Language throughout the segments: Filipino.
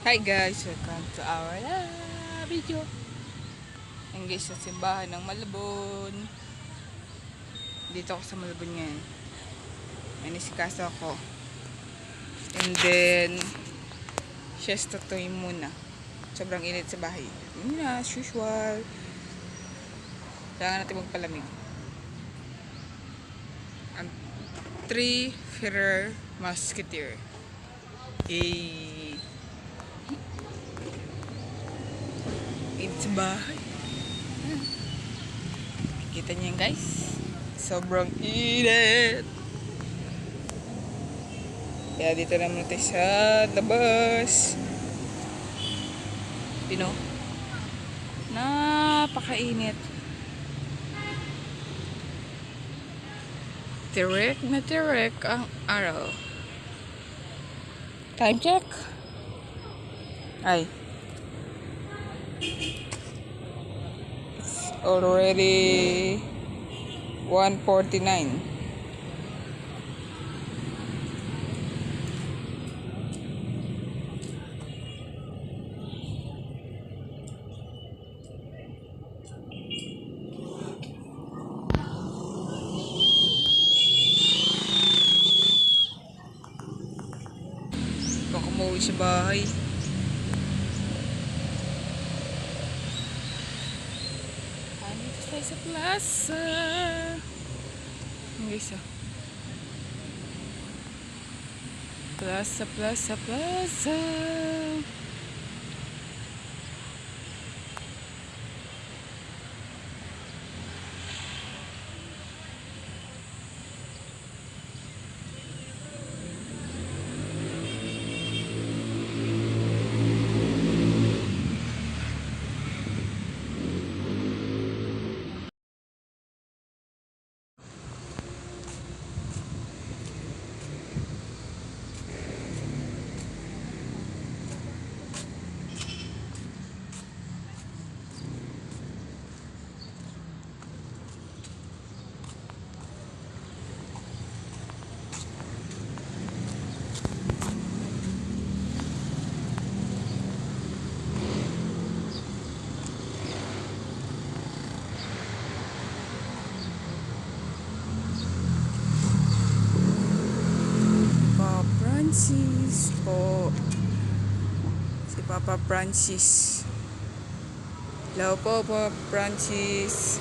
Hi guys, welcome to our video. Ang guys, sa simbahan ng Malabon. Dito ako sa Malabon ngayon. Nanisikaso ako. And then siesta toy muna. Sobrang init sa bahay. Yun na, as usual. Kailangan natin magpalamig. Ang 3 Ferrer Musketeer. Init sa bahay. Kita niyo yan guys. Sobrang init. Kaya dito naman tayo sa labas. Pino. Napakainit. Tirek na tirek ang araw. Time check. Ay. It's already 1:49. Baka umuwi sa bahay. Dito tayo sa plaza. Ang guys, plaza, plaza, plaza. Francis po. Si Papa Francis. Hello po, Papa Francis.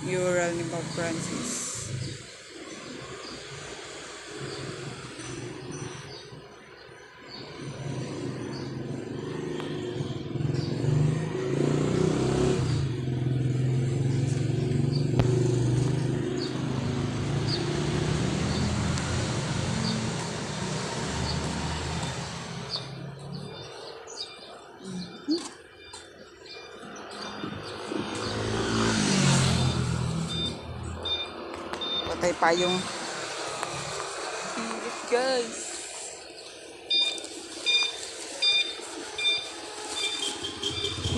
Mural ni Papa Francis. Patay pa yung init guys.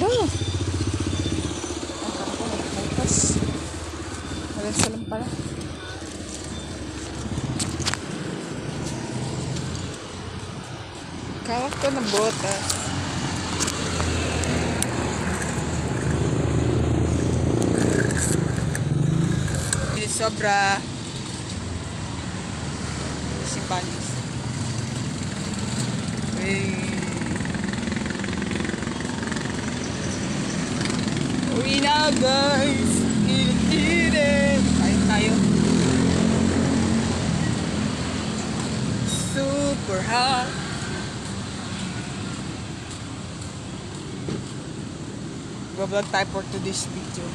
No! Ang kampo nagbukas. Malansa lang pala. Kawak ko na botas. Sobra si Panis. Uwi na guys. Init-init. Kain tayo. Super hot. Vlog tayo for today's video.